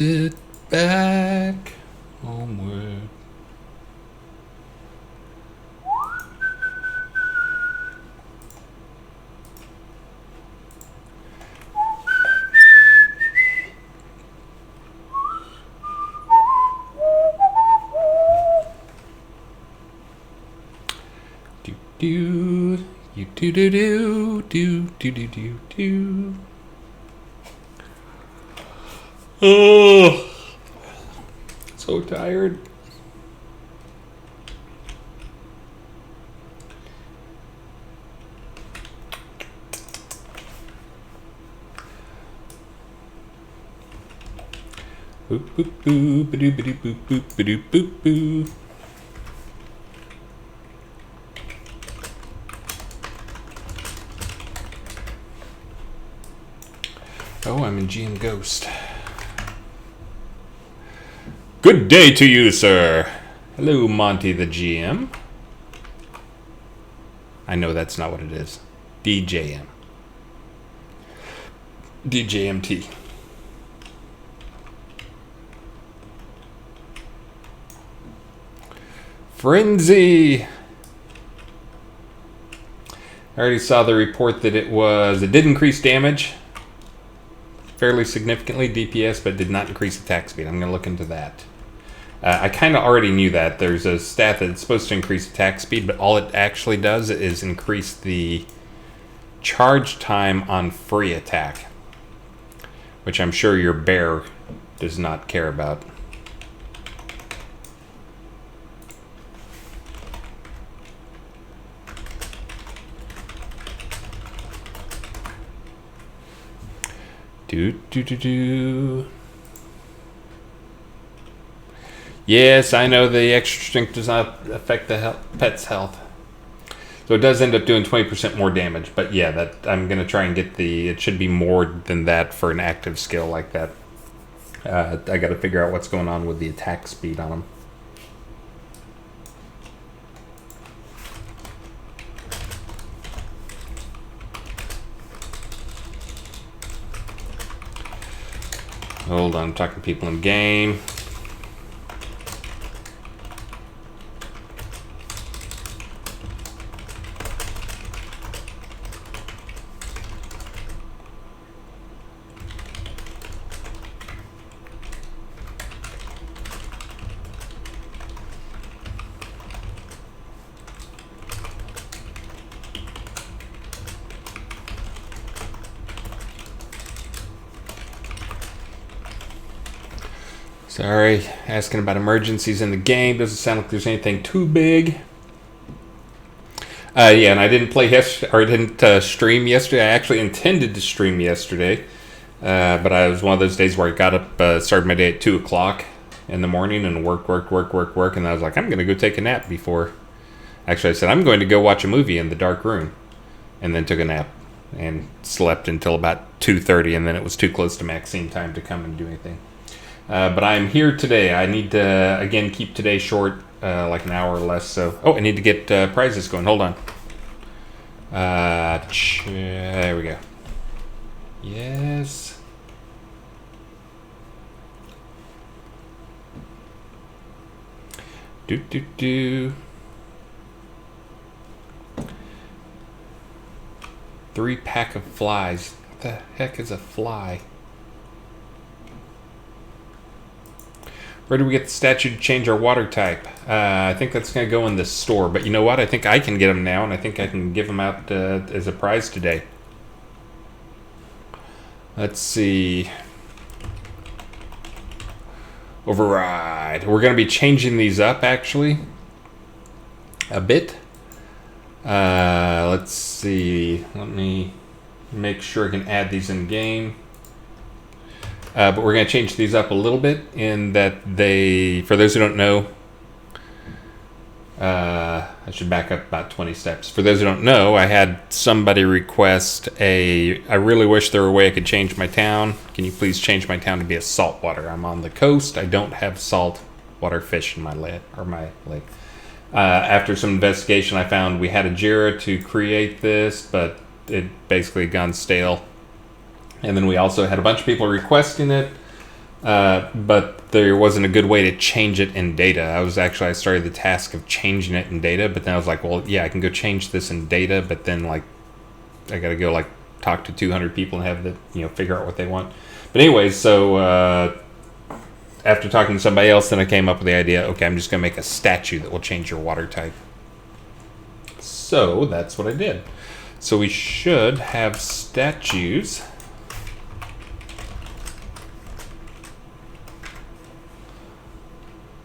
It back homeward. Do do you do do do do do do do do. Oh, so tired. Boop boop boop boop boop boop boop boop boop boop. Oh, I'm in GM Ghost. Good day to you, sir. Hello, Monty the GM. I know that's not what it is. DJM. DJMT. Frenzy. I already saw the report that it did increase damage fairly significantly, DPS, but did not increase attack speed. I'm going to look into that. I kind of already knew that. There's a stat that's supposed to increase attack speed, but all it actually does is increase the charge time on free attack, which I'm sure your bear does not care about. Do. Yes, I know the extra strength does not affect the pet's health. So it does end up doing 20% more damage. But yeah, that I'm going to try and get it should be more than that for an active skill like that. I got to figure out what's going on with the attack speed on them. Hold on, I'm talking to people in game. Sorry, asking about emergencies in the game. Doesn't sound like there's anything too big. Yeah, and I didn't stream yesterday. I actually intended to stream yesterday, but I was one of those days where I got up, started my day at 2 o'clock in the morning and work, and I was like, I'm going to go take a nap before. Actually, I said I'm going to go watch a movie in the dark room, and then took a nap and slept until about 2:30, and then it was too close to Maxine time to come and do anything. But I'm here today. I need to, again, keep today short, like an hour or less. So, I need to get prizes going. Hold on. There we go. Yes. Do. 3-pack of flies. What the heck is a fly? Where do we get the statue to change our water type? I think that's going to go in the store. But you know what? I think I can get them now, and I think I can give them out as a prize today. Let's see. Override. We're going to be changing these up, actually, a bit. Let's see. Let me make sure I can add these in game. But we're going to change these up a little bit in that for those who don't know, I should back up about 20 steps. For those who don't know, I had somebody request I really wish there were a way I could change my town. Can you please change my town to be a saltwater? I'm on the coast. I don't have saltwater fish in my lake. After some investigation, I found we had a JIRA to create this, but it basically had gone stale. And then we also had a bunch of people requesting it, but there wasn't a good way to change it in data. I started the task of changing it in data, but then I was like, well, yeah, I can go change this in data, but then like I got to go like talk to 200 people and have the figure out what they want. But anyways, so after talking to somebody else, then I came up with the idea. Okay, I'm just gonna make a statue that will change your water type. So that's what I did. So we should have statues.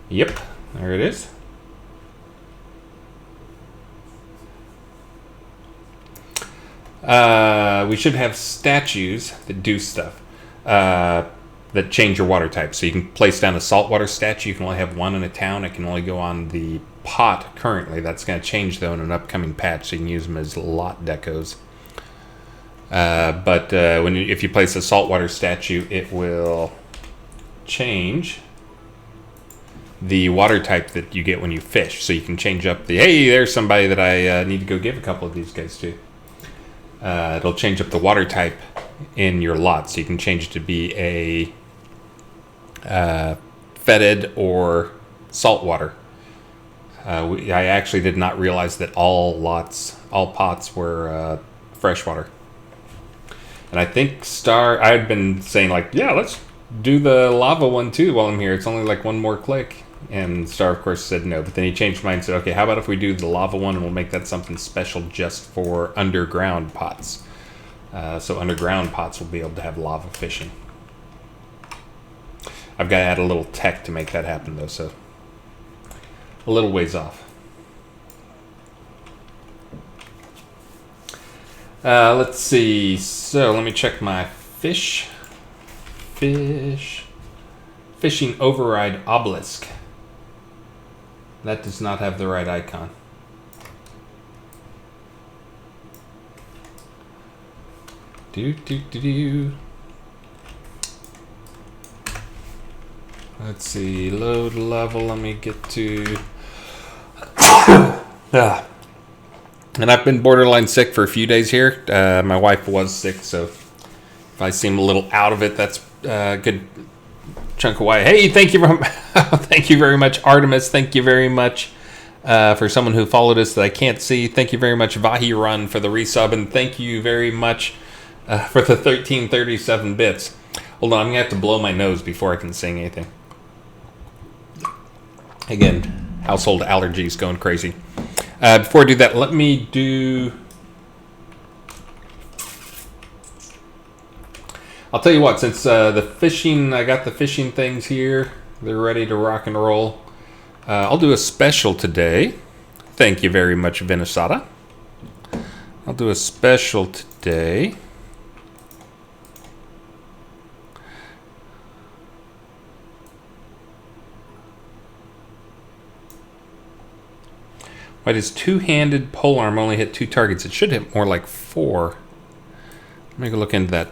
Yep, there it is. We should have statues that do stuff, that change your water type. So you can place down a saltwater statue. You can only have one in a town. It can only go on the pot currently. That's going to change though in an upcoming patch. So you can use them as lot decos. But if you place a saltwater statue, it will change the water type that you get when you fish. So you can change up hey, there's somebody that I need to go give a couple of these guys to. It'll change up the water type in your lot. So you can change it to be a fetid or saltwater. I actually did not realize that all pots were freshwater. And I think I had been saying like, yeah, let's do the lava one too while I'm here. It's only like one more click. And Star, of course, said no. But then he changed his mind and said, okay, how about if we do the lava one and we'll make that something special just for underground pots. So underground pots will be able to have lava fishing. I've got to add a little tech to make that happen, though, so a little ways off. Let's see. So let me check my fishing override obelisk. That does not have the right icon. Let's see, load level, let me get to... And I've been borderline sick for a few days here. My wife was sick, so if I seem a little out of it, that's a good chunk of why. Hey, thank you very much, Artemis. Thank you very much for someone who followed us that I can't see. Thank you very much, Vahi Run, for the resub, and thank you very much for the 1337 bits. Hold on, I'm going to have to blow my nose before I can sing anything. Again, household allergies going crazy. Before I do that, let me do... I'll tell you what, since I got the fishing things here, they're ready to rock and roll. I'll do a special today. Thank you very much, Venesada. I'll do a special today. Why does two-handed polearm only hit 2 targets? It should hit more like 4. Let me go look into that.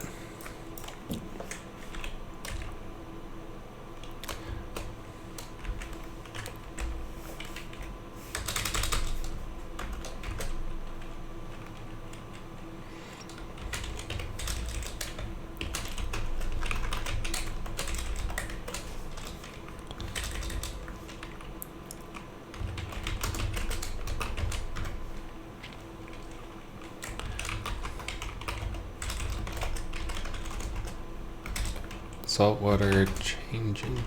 Saltwater changing.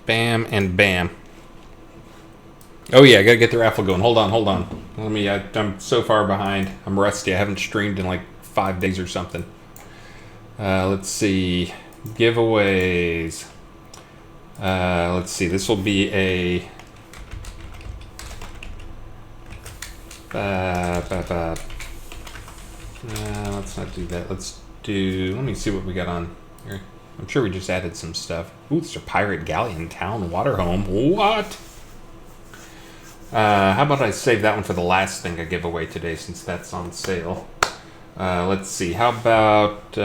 Bam and bam. Oh yeah, I gotta get the raffle going. Hold on. I'm so far behind. I'm rusty. I haven't streamed in like 5 days or something. Let's see. Giveaways. Let's see. This will be a... let's not do that. Let me see what we got on here. I'm sure we just added some stuff. Ooh, it's a pirate galleon town water home. What? How about I save that one for the last thing I give away today since that's on sale. Let's see. How about...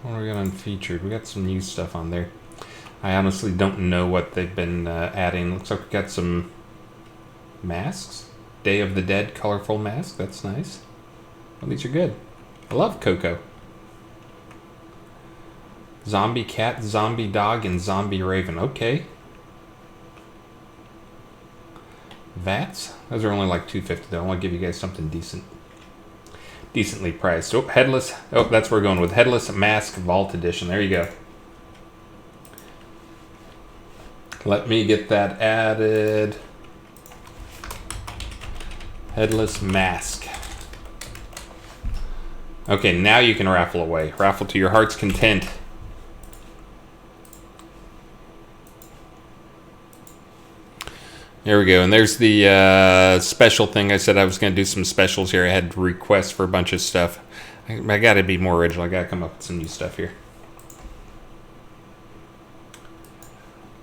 what do we got unfeatured? We got some new stuff on there. I honestly don't know what they've been adding. Looks like we got some masks. Day of the Dead colorful mask. That's nice. Well, these are good. I love Coco. Zombie cat, zombie dog, and zombie raven. Okay. Vats? Those are only like $2.50 though. I want to give you guys something decent. Decently priced. Oh, headless. Oh, that's where we're going with Headless Mask Vault Edition. There you go. Let me get that added. Headless Mask. Okay, now you can raffle away. Raffle to your heart's content. There we go. And there's the special thing. I said I was going to do some specials here. I had requests for a bunch of stuff. I got to be more original. I got to come up with some new stuff here.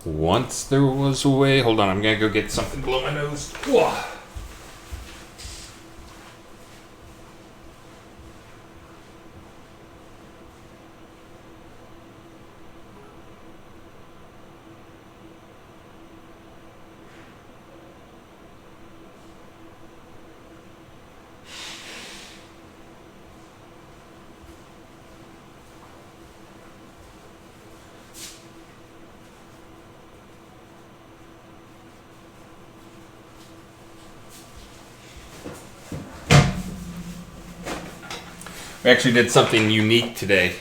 Once there was a way. Hold on. I'm going to go get something to blow my nose. Whoa. We actually did something unique today.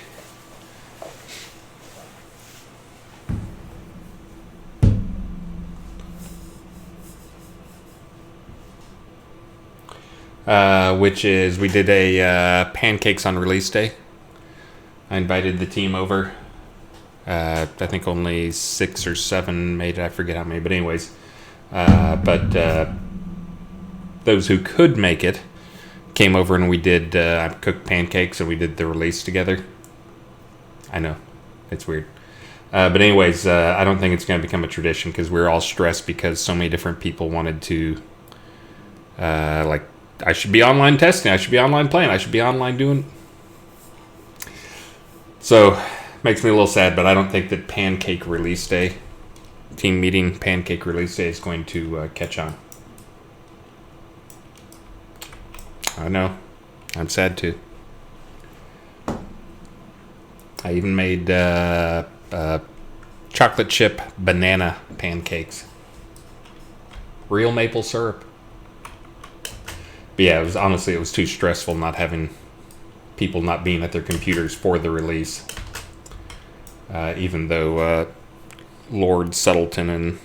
Which is we did a pancakes on release day. I invited the team over. I think only 6 or 7 made it. I forget how many, but anyways. But those who could make it came over and we did I cooked pancakes and we did the release together. I know, it's weird. But anyways, I don't think it's going to become a tradition because we're all stressed because so many different people wanted to, like, I should be online testing, I should be online playing, I should be online doing. So, makes me a little sad, but I don't think that pancake release day, team meeting pancake release day is going to catch on. I know. I'm sad too. I even made chocolate chip banana pancakes. Real maple syrup. But yeah, it was too stressful not having people not being at their computers for the release. Even though Lord Suttleton and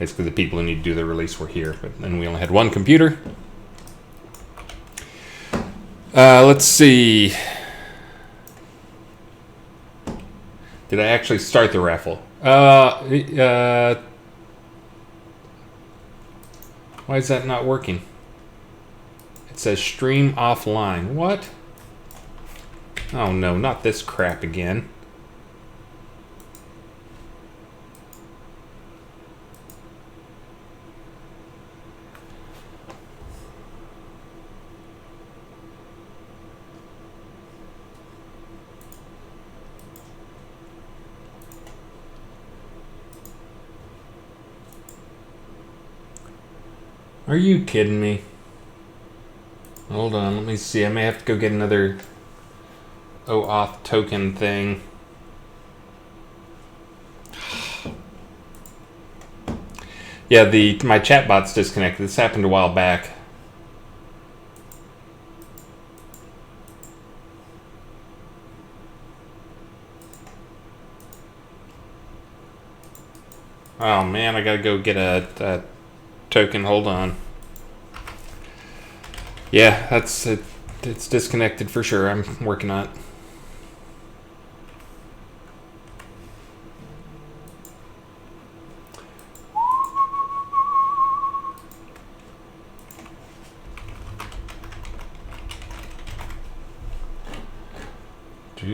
basically the people who need to do the release were here. But then we only had one computer. Let's see. Did I actually start the raffle? Why is that not working? It says stream offline. What? Oh no, not this crap again. Are you kidding me? Hold on, let me see. I may have to go get another OAuth token thing. Yeah, my chatbot's disconnected. This happened a while back. Oh man, I gotta go get a token. Hold on. Yeah, that's it. It's disconnected for sure. I'm working on it.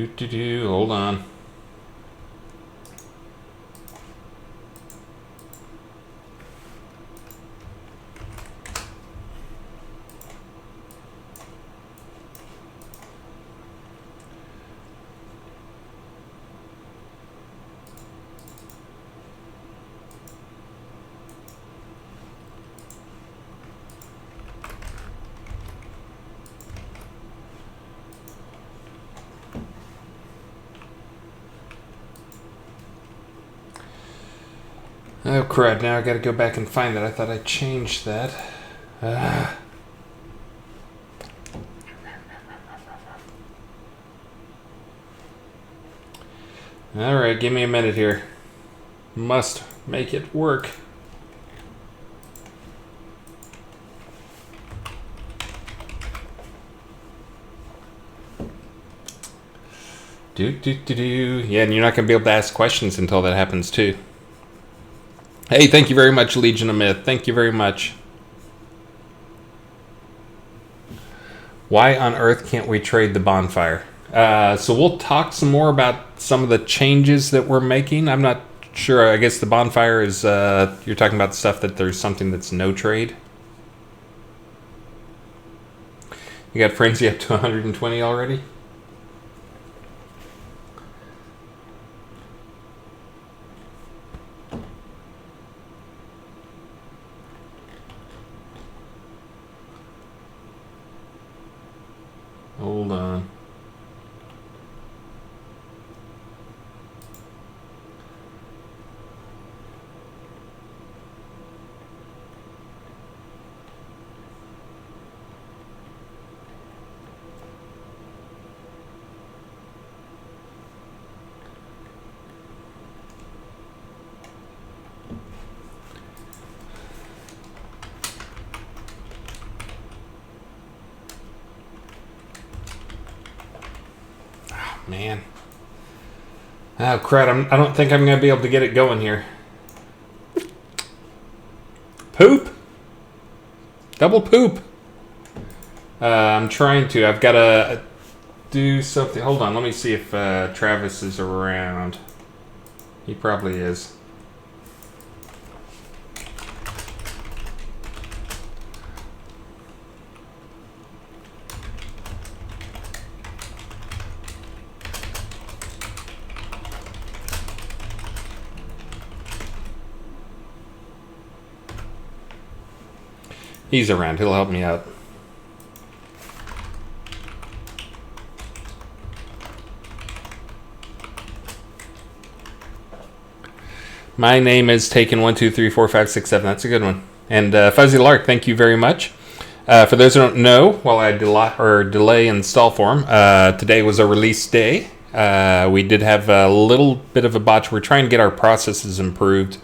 Hold on. Oh crap, now I gotta go back and find that. I thought I changed that. Alright, give me a minute here. Must make it work. Yeah, and you're not gonna be able to ask questions until that happens too. Hey, thank you very much, Legion of Myth. Thank you very much. Why on earth can't we trade the bonfire? So we'll talk some more about some of the changes that we're making. I'm not sure. I guess the bonfire is, you're talking about stuff that there's something that's no trade. You got Frenzy up to 120 already? Hold on. Man. Oh, crap. I don't think I'm going to be able to get it going here. Poop? Double poop. I'm trying to. I've got to do something. Hold on. Let me see if Travis is around. He probably is. He's around. He'll help me out. My name is taken 1, 2, 3, 4, 5, 6, 7. That's a good one. And Fuzzy Lark, thank you very much. For those who don't know, while I delay install form, today was a release day. We did have a little bit of a botch. We're trying to get our processes improved.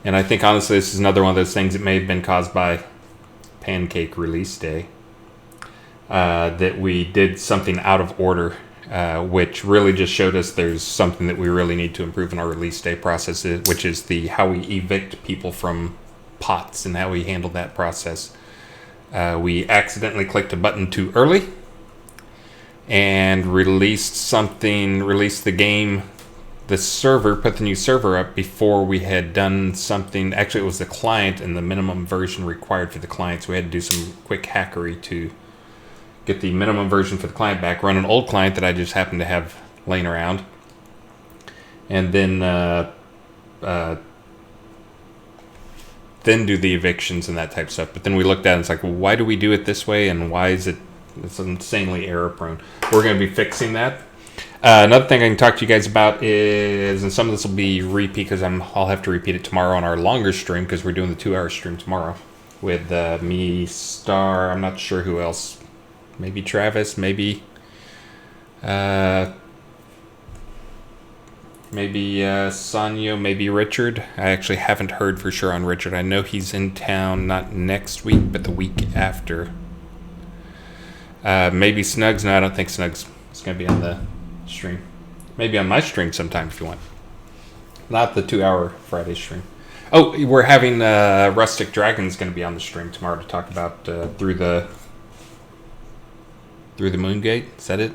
And I think, honestly, this is another one of those things that may have been caused by Pancake release day. That we did something out of order, which really just showed us there's something that we really need to improve in our release day process, which is how we evict people from pots and how we handle that process. We accidentally clicked a button too early and released the game, the server, put the new server up before we had done something. Actually, it was the client and the minimum version required for the client, so we had to do some quick hackery to get the minimum version for the client back, run an old client that I just happened to have laying around, and then do the evictions and that type of stuff. But then we looked at it and it's like, well, why do we do it this way, and why is it's insanely error prone? We're going to be fixing that. Another thing I can talk to you guys about is, and some of this will be repeat because I'll have to repeat it tomorrow on our longer stream because we're doing the 2-hour stream tomorrow with me, Star, I'm not sure who else, maybe Travis, maybe Sanyo, maybe Richard. I actually haven't heard for sure on Richard. I know he's in town not next week but the week after. Maybe Snugs. No, I don't think Snugs is going to be on the stream. Maybe on my stream sometime if you want. Not the 2-hour Friday stream. Oh, we're having Rustic Dragon's going to be on the stream tomorrow to talk about through the Moongate. Is that it?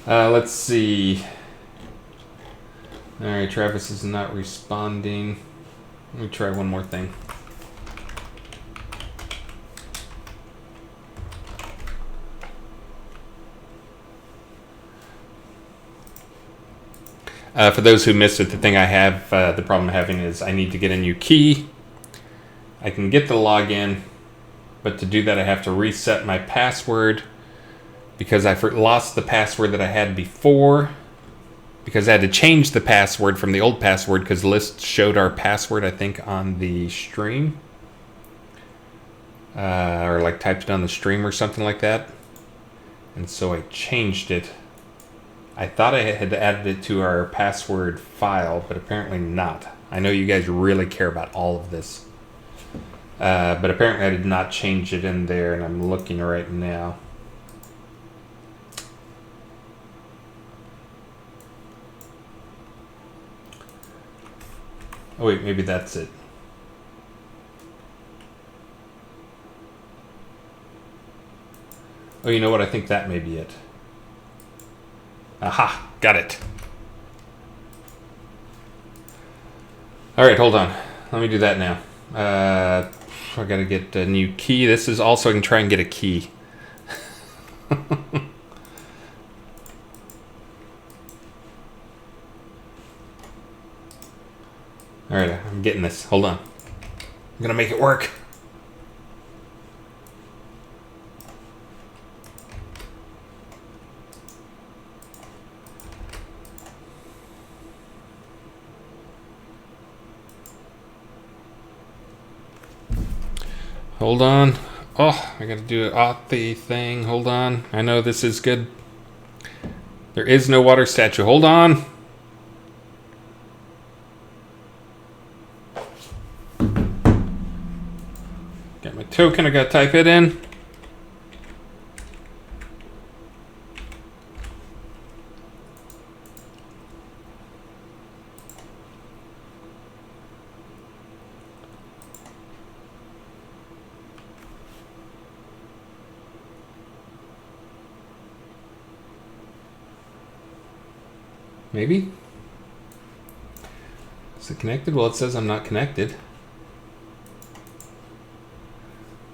Let's see. All right, Travis is not responding. Let me try one more thing. For those who missed it, the thing I have, the problem I'm having is I need to get a new key. I can get the login, but to do that I have to reset my password because I lost the password that I had before, because I had to change the password from the old password because List showed our password, I think, on the stream. Or like typed it on the stream or something like that. And so I changed it. I thought I had added it to our password file, but apparently not. I know you guys really care about all of this. But apparently I did not change it in there, and I'm looking right now. Oh wait, maybe that's it. Oh, you know what? I think that may be it. Aha! Got it. Alright, hold on. Let me do that now. I gotta get a new key. This is also I can try and get a key. Alright, I'm getting this. Hold on. I'm gonna make it work. Hold on. Oh, I gotta do an Authy thing. Hold on. I know this is good. There is no water statue. Hold on. Got my token. I gotta type it in. Maybe? Is it connected? Well, it says I'm not connected.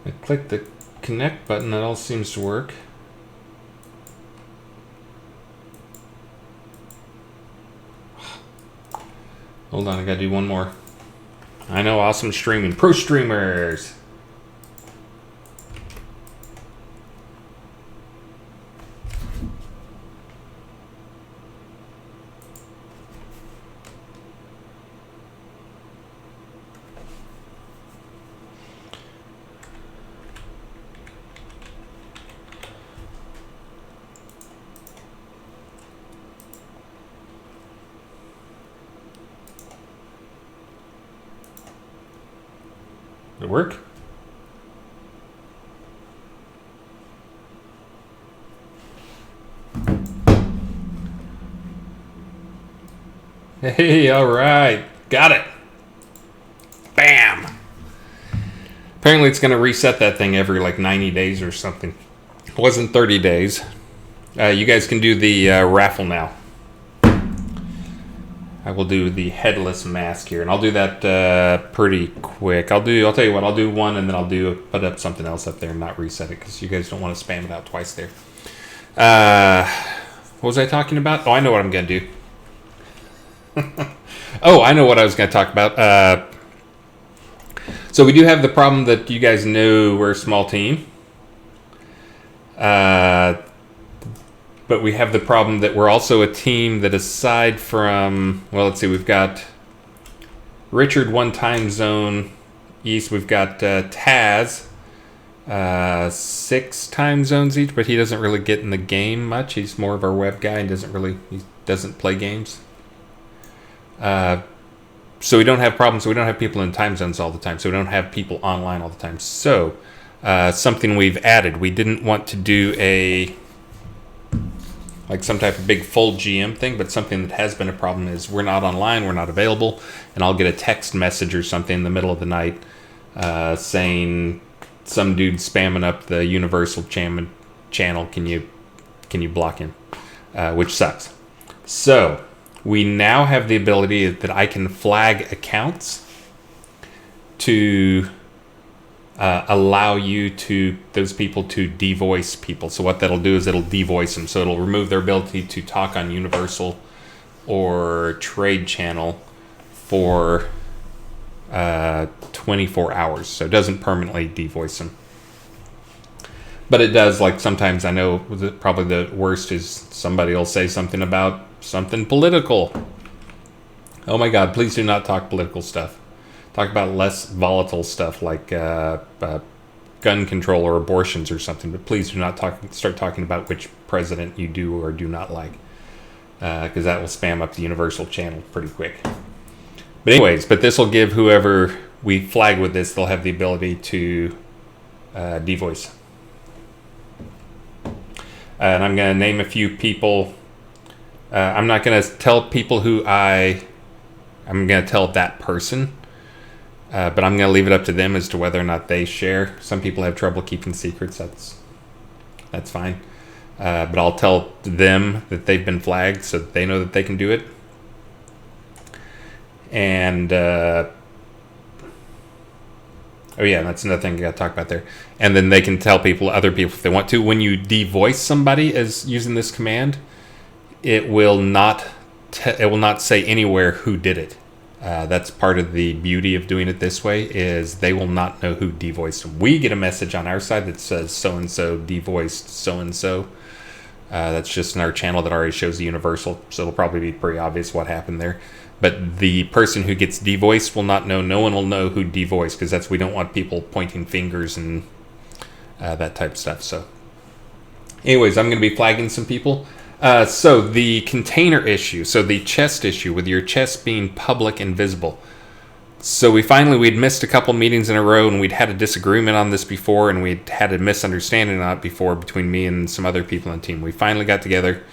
I click the connect button, that all seems to work. Hold on, I gotta do one more. I know, awesome streaming. Pro streamers! Did it work? Hey, alright. Got it. Bam! Apparently it's going to reset that thing every like 90 days or something. It wasn't 30 days. You guys can do the raffle now. I will do the headless mask here, and I'll do that pretty quick. I'll tell you what, I'll do one, and then I'll put up something else up there and not reset it, because you guys don't want to spam it out twice there. What was I talking about? Oh, I know what I'm going to do. Oh, I know what I was going to talk about. So we do have the problem that you guys know we're a small team. But we have the problem that we're also a team that, aside from, well, let's see, we've got Richard, one time zone east. We've got Taz, 6 time zones each, but he doesn't really get in the game much. He's more of our web guy and he doesn't play games. So we don't have problems. We don't have people in time zones all the time. So we don't have people online all the time. So something we've added, we didn't want to do like some type of big full GM thing, but something that has been a problem is we're not online, we're not available, and I'll get a text message or something in the middle of the night saying some dude spamming up the Universal channel, can you block him? which sucks. So we now have the ability that I can flag accounts to allow those people to devoice people. So what that'll do is it'll devoice them. So it'll remove their ability to talk on Universal or Trade Channel for 24 hours. So it doesn't permanently devoice them. But it does, like, sometimes I know probably the worst is somebody will say something about something political. Oh my God, please do not talk political stuff. Talk about less volatile stuff like gun control or abortions or something. But please do not start talking about which president you do or do not like. Because that will spam up the Universal channel pretty quick. But anyways, this will give whoever we flag with this, they'll have the ability to devoice. And I'm going to name a few people. I'm not going to tell people who I'm going to tell that person. But I'm going to leave it up to them as to whether or not they share. Some people have trouble keeping secrets. That's fine. But I'll tell them that they've been flagged so that they know that they can do it. And oh yeah, that's another thing I got to talk about there. And then they can tell other people if they want to. When you devoice somebody as using this command, it will not say anywhere who did it. That's part of the beauty of doing it this way, is they will not know who devoiced them. We get a message on our side that says so-and-so devoiced so-and-so. That's just in our channel that already shows the Universal, so it'll probably be pretty obvious what happened there. But the person who gets devoiced will not know. No one will know who devoiced, because we don't want people pointing fingers and that type of stuff. So anyways, I'm going to be flagging some people. So the container issue, so the chest issue with your chest being public and visible. So we'd missed a couple meetings in a row, and we'd had a disagreement on this before, and we'd had a misunderstanding on it before between me and some other people on the team. We finally got together,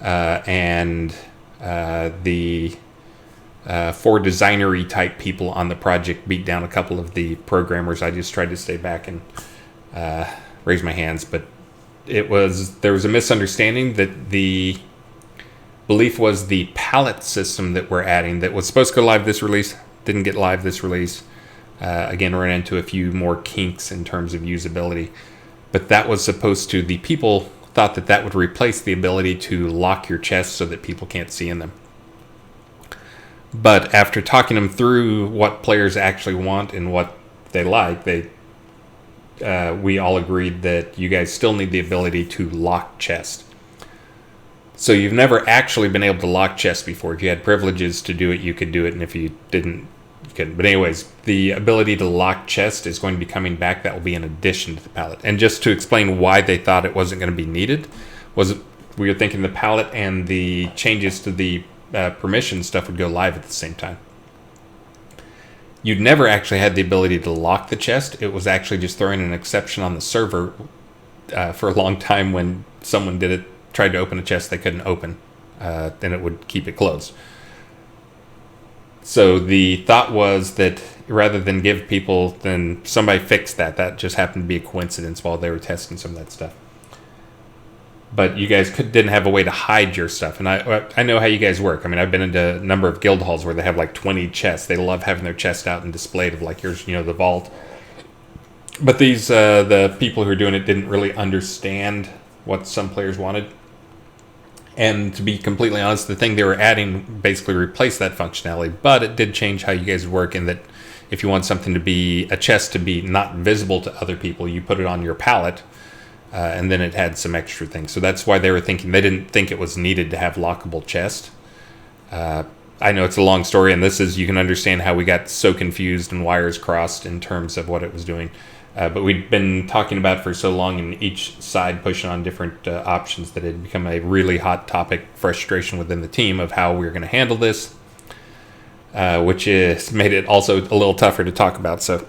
and the 4 designery type people on the project beat down a couple of the programmers. I just tried to stay back and raise my hands, but there was a misunderstanding that the belief was the palette system that we're adding that was supposed to go live this release didn't get live this release. Again, ran into a few more kinks in terms of usability, but that was supposed to, the people thought that would replace the ability to lock your chest so that people can't see in them. But after talking them through what players actually want and what they like, we all agreed that you guys still need the ability to lock chest. So you've never actually been able to lock chest before. If you had privileges to do it, you could do it, and if you didn't, you couldn't. But anyways, the ability to lock chest is going to be coming back. That will be in addition to the palette. And just to explain why they thought it wasn't going to be needed, we were thinking the palette and the changes to the permission stuff would go live at the same time. You'd never actually had the ability to lock the chest. It was actually just throwing an exception on the server for a long time when someone tried to open a chest they couldn't open, then it would keep it closed. So the thought was that rather than give people, then somebody fixed that. That just happened to be a coincidence while they were testing some of that stuff. But you guys didn't have a way to hide your stuff. And I know how you guys work. I mean, I've been into a number of guild halls where they have like 20 chests. They love having their chest out and displayed of like, here's, the vault. But these, the people who are doing it didn't really understand what some players wanted. And to be completely honest, the thing they were adding basically replaced that functionality. But it did change how you guys work, in that if you want something to be, a chest to be not visible to other people, you put it on your palette. And then it had some extra things. So that's why they were thinking, they didn't think it was needed to have lockable chest. I know it's a long story, and you can understand how we got so confused and wires crossed in terms of what it was doing. But we'd been talking about it for so long, and each side pushing on different options, that it had become a really hot topic frustration within the team of how we were going to handle this, which is made it also a little tougher to talk about. So,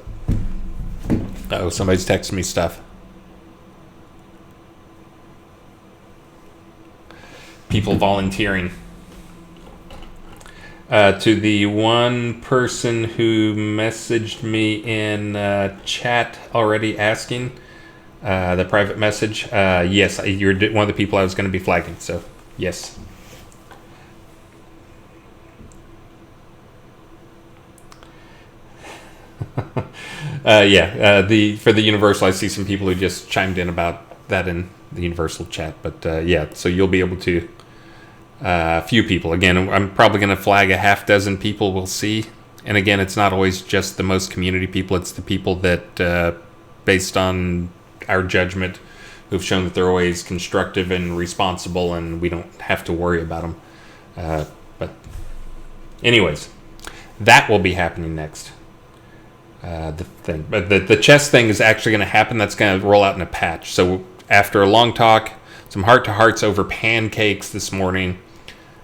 somebody's texting me stuff. People volunteering. To the one person who messaged me in chat already asking the private message, yes, you're one of the people I was going to be flagging. So Yes. For the Universal, I see some people who just chimed in about that in the Universal chat. But yeah, so you'll be able to. A few people. Again, I'm probably going to flag a half dozen people we'll see. And again, it's not always just the most community people. It's the people that, based on our judgment, who've shown that they're always constructive and responsible, and we don't have to worry about them. But anyways, that will be happening next. The chess thing is actually going to happen. That's going to roll out in a patch. So after a long talk, some heart-to-hearts over pancakes this morning,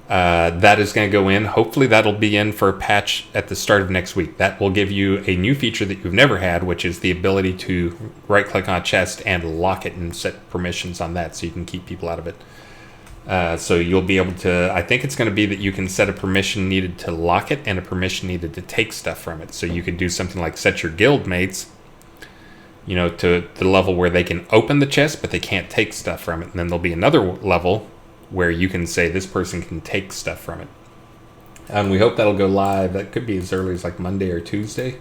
that is going to go in. Hopefully that'll be in for a patch at the start of next week. That will give you a new feature that you've never had, which is the ability to right-click on a chest and lock it and set permissions on that so you can keep people out of it. So you'll be able to, I think it's going to be that you can set a permission needed to lock it and a permission needed to take stuff from it. So you could do something like set your guild mates, to the level where they can open the chest, but they can't take stuff from it. And then there'll be another level where you can say this person can take stuff from it. And we hope that'll go live. That could be as early as like Monday or Tuesday.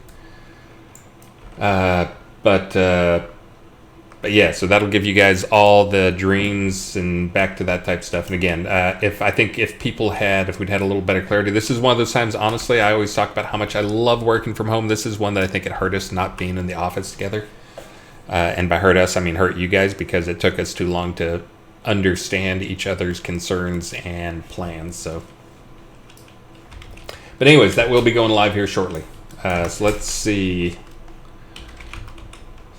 But yeah, so that'll give you guys all the dreams and back to that type of stuff. And again, if we'd had a little better clarity, this is one of those times, honestly, I always talk about how much I love working from home. This is one that I think it hurt us not being in the office together. And by hurt us, I mean hurt you guys, because it took us too long to understand each other's concerns and plans. So, but anyways, that will be going live here shortly. So let's see.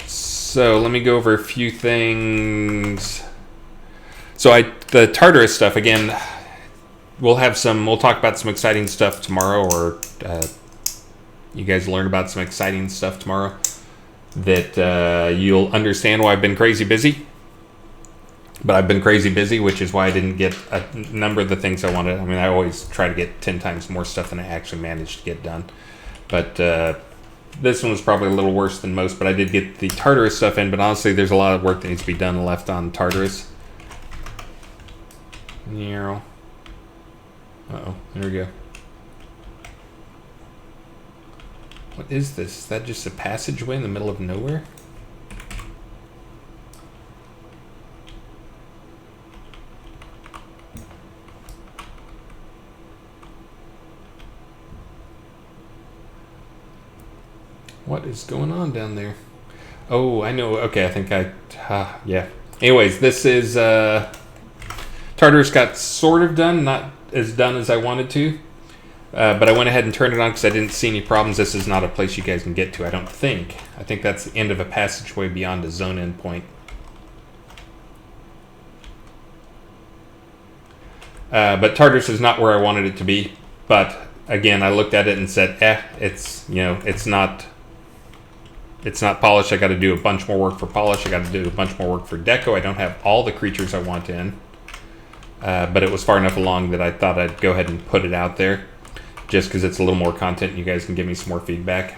So let me go over a few things. So the Tartarus stuff, again, we'll talk about some exciting stuff tomorrow, or you guys learn about some exciting stuff tomorrow that you'll understand why I've been crazy busy. But I've been crazy busy, which is why I didn't get a number of the things I wanted. I mean, I always try to get 10 times more stuff than I actually managed to get done. But this one was probably a little worse than most, but I did get the Tartarus stuff in. But honestly, there's a lot of work that needs to be done left on Tartarus. Uh-oh, there we go. What is this? Is that just a passageway in the middle of nowhere? What is going on down there? Oh, I know. Okay, I think yeah. Anyways, this is Tartarus got sort of done, not as done as I wanted to. But I went ahead and turned it on because I didn't see any problems. This is not a place you guys can get to, I don't think. I think that's the end of a passageway beyond a zone endpoint. But Tartarus is not where I wanted it to be. But again, I looked at it and said, it's not polished. I got to do a bunch more work for polish. I got to do a bunch more work for deco. I don't have all the creatures I want in. But it was far enough along that I thought I'd go ahead and put it out there, just because it's a little more content and you guys can give me some more feedback.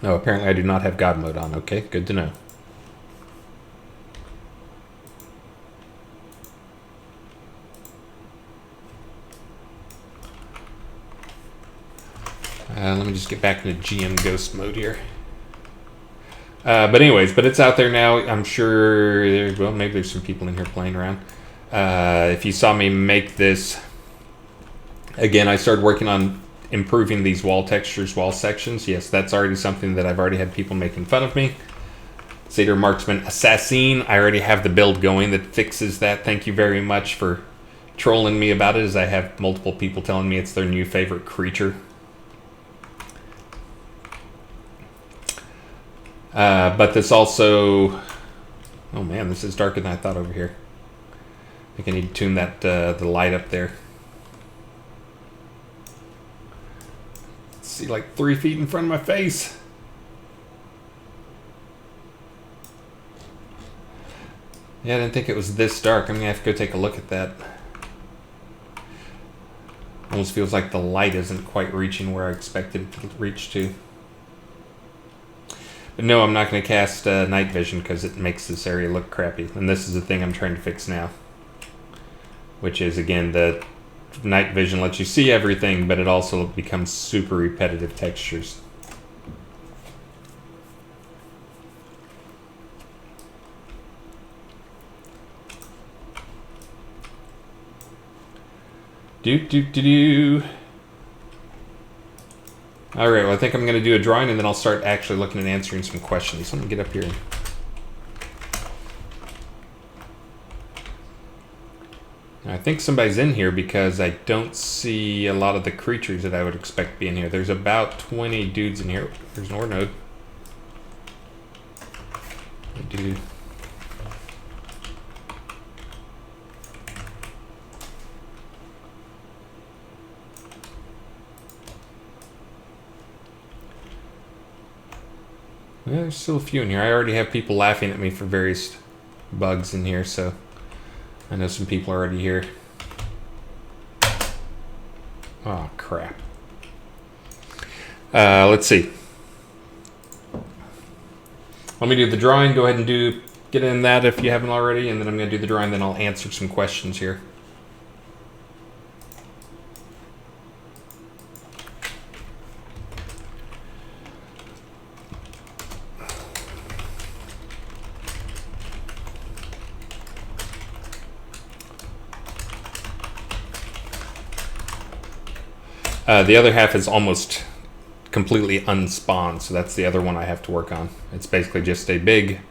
No, apparently I do not have God mode on. Okay, good to know. Let me just get back into GM Ghost mode here. But anyways, it's out there now. I'm sure, maybe there's some people in here playing around. If you saw me make this, again, I started working on improving these wall textures, wall sections. Yes, that's already something that I've already had people making fun of me. Satyr Marksman Assassin, I already have the build going that fixes that. Thank you very much for trolling me about it, as I have multiple people telling me it's their new favorite creature. But this also, oh man, this is darker than I thought over here. I think I need to tune that the light up there. Let's see, like 3 feet in front of my face. Yeah, I didn't think it was this dark. I'm gonna have to go take a look at that. Almost feels like the light isn't quite reaching where I expected it to reach to. But no, I'm not going to cast night vision because it makes this area look crappy. And this is the thing I'm trying to fix now. which is, again, the night vision lets you see everything, but it also becomes super repetitive textures. Alright, well, I think I'm going to do a drawing, and then I'll start actually looking at answering some questions. Let me get up here. I think somebody's in here because I don't see a lot of the creatures that I would expect being here. There's about 20 dudes in here. There's an ore node. Dude. Yeah, there's still a few in here. I already have people laughing at me for various bugs in here, so I know some people are already here. Oh, crap. Let's see. Let me do the drawing. Go ahead and get in that if you haven't already, and then I'm going to do the drawing, then I'll answer some questions here. The other half is almost completely unspawned, so that's the other one I have to work on. It's basically just a big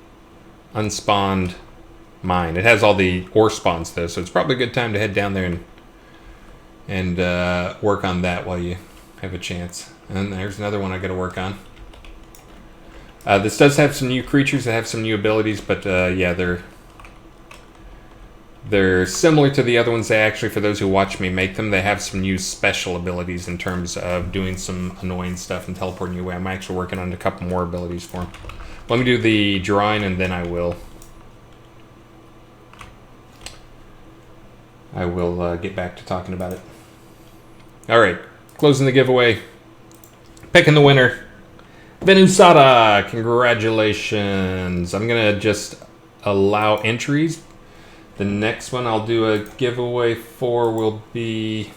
unspawned mine. It has all the ore spawns though, so it's probably a good time to head down there and work on that while you have a chance. And there's another one I got to work on. This does have some new creatures that have some new abilities, but yeah, they're similar to the other ones. They actually, for those who watch me make them, they have some new special abilities in terms of doing some annoying stuff and teleporting you away. I'm actually working on a couple more abilities for them. Let me do the drawing, and then I will get back to talking about it. All right, closing the giveaway. Picking the winner. Venusada, congratulations. I'm going to just allow entries. The next one I'll do a giveaway for will be...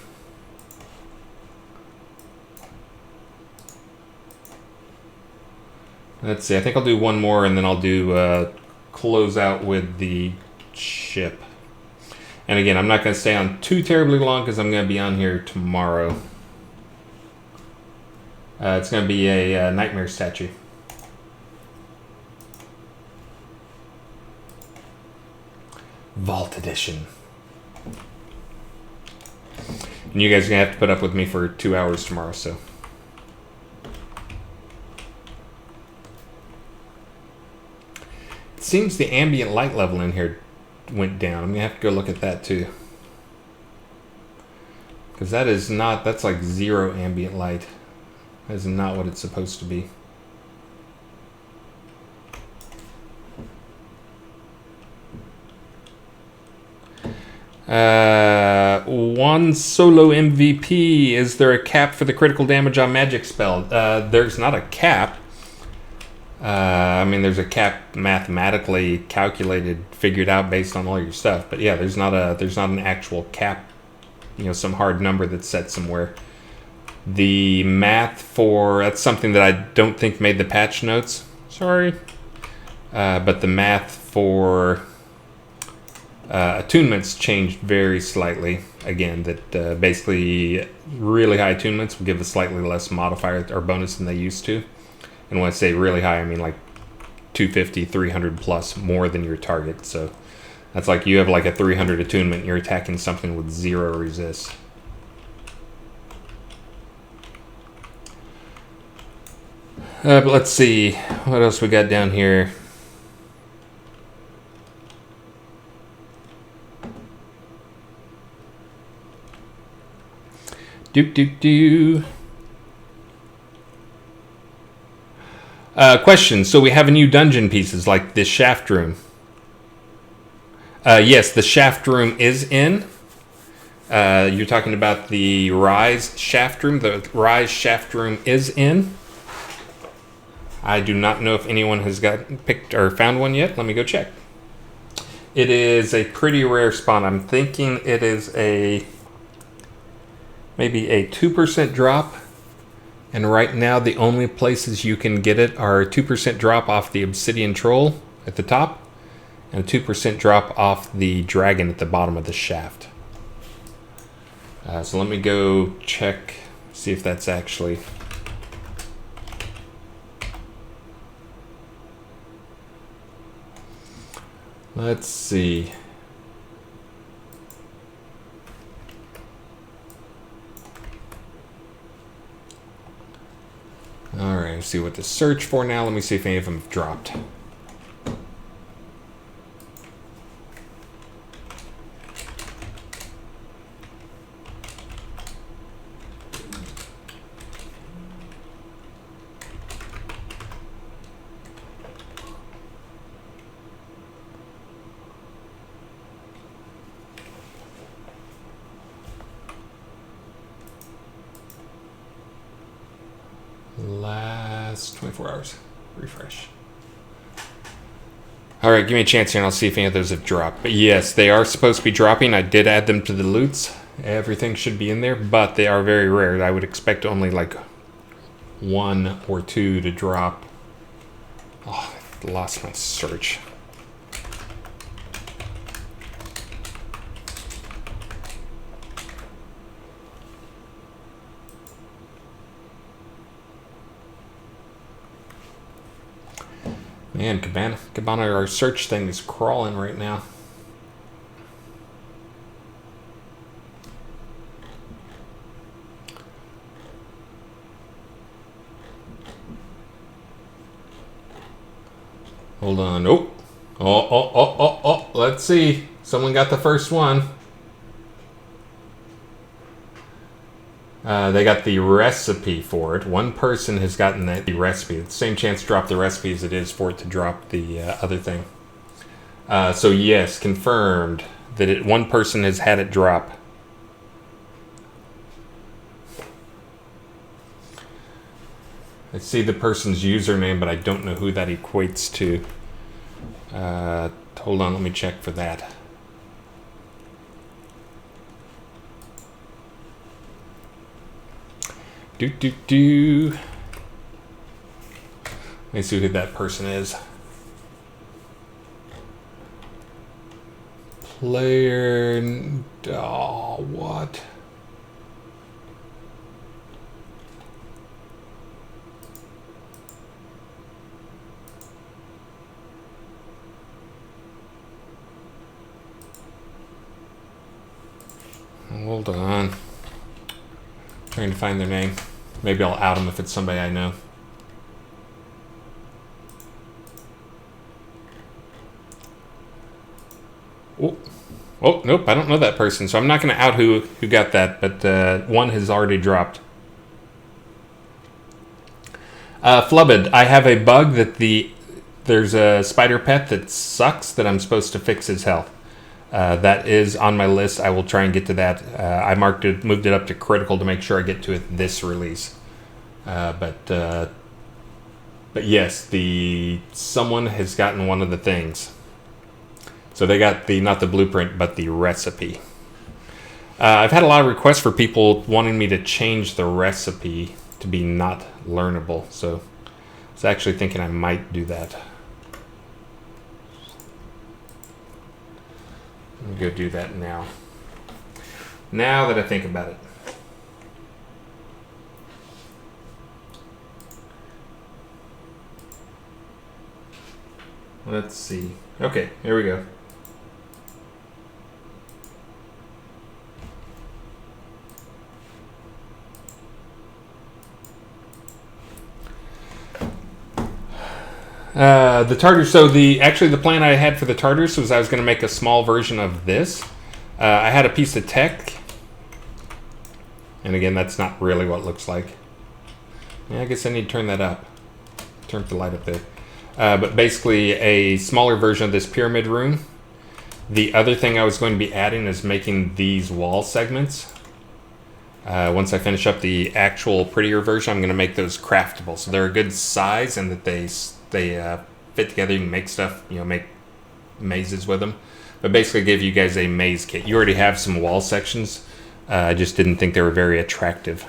Let's see, I think I'll do one more, and then I'll do close out with the ship. And again, I'm not going to stay on too terribly long because I'm going to be on here tomorrow. It's going to be a nightmare statue. Vault Edition. And you guys are going to have to put up with me for 2 hours tomorrow, so. It seems the ambient light level in here went down. I'm going to have to go look at that too. Because that is not, that's like 0 ambient light. That is not what it's supposed to be. One solo MVP. Is there a cap for the critical damage on magic spell? There's not a cap. I mean, there's a cap mathematically calculated, figured out based on all your stuff. But yeah, there's not an actual cap. You know, some hard number that's set somewhere. The math for that's something that I don't think made the patch notes. Sorry, but the math for attunements changed very slightly. Again, that basically really high attunements will give a slightly less modifier or bonus than they used to. And when I say really high, I mean like 250, 300 plus more than your target. So that's like you have like a 300 attunement and you're attacking something with 0 resist. But let's see what else we got down here. Question. So we have a new dungeon pieces like this shaft room. Yes, the shaft room is in. You're talking about the Rise shaft room. The Rise shaft room is in. I do not know if anyone has picked or found one yet. Let me go check. It is a pretty rare spawn. I'm thinking it is maybe a 2% drop. And right now the only places you can get it are 2% drop off the Obsidian Troll at the top and a 2% drop off the Dragon at the bottom of the shaft. So let me go check, see if that's actually... Let's see. Alright, let's see what to search for now. Let me see if any of them have dropped. Last 24 hours. Refresh. Alright, give me a chance here and I'll see if any of those have dropped. But yes, they are supposed to be dropping. I did add them to the loots. Everything should be in there, but they are very rare. I would expect only like 1 or 2 to drop. Oh, I lost my search. Man, Cabana, our search thing is crawling right now. Hold on. Oh. Let's see. Someone got the first one. They got the recipe for it. One person has gotten the recipe. It's the same chance to drop the recipe as it is for it to drop the other thing. So yes, confirmed that one person has had it drop. I see the person's username, but I don't know who that equates to. Hold on, let me check for that. Let me see who that person is. Player... Oh, what? Hold on. Trying to find their name. Maybe I'll out them if it's somebody I know. Oh, nope, I don't know that person, so I'm not going to out who got that, but one has already dropped. Flubbed, I have a bug that there's a spider pet that sucks that I'm supposed to fix his health. That is on my list. I will try and get to that. I moved it up to critical to make sure I get to it this release. But yes, someone has gotten one of the things. So they got not the blueprint, but the recipe. I've had a lot of requests for people wanting me to change the recipe to be not learnable. So I was actually thinking I might do that. Let me go do that now. Now that I think about it. Let's see. Okay, here we go. The Tartars, so actually the plan I had for the Tartars was I was going to make a small version of this. I had a piece of tech, and again, that's not really what it looks like. Yeah, I guess I need to turn that up. Turn the light up there. But basically a smaller version of this pyramid room. The other thing I was going to be adding is making these wall segments. Once I finish up the actual prettier version, I'm going to make those craftable. So they're a good size and that they fit together. You can make stuff, make mazes with them. but basically give you guys a maze kit. You already have some wall sections. I just didn't think they were very attractive.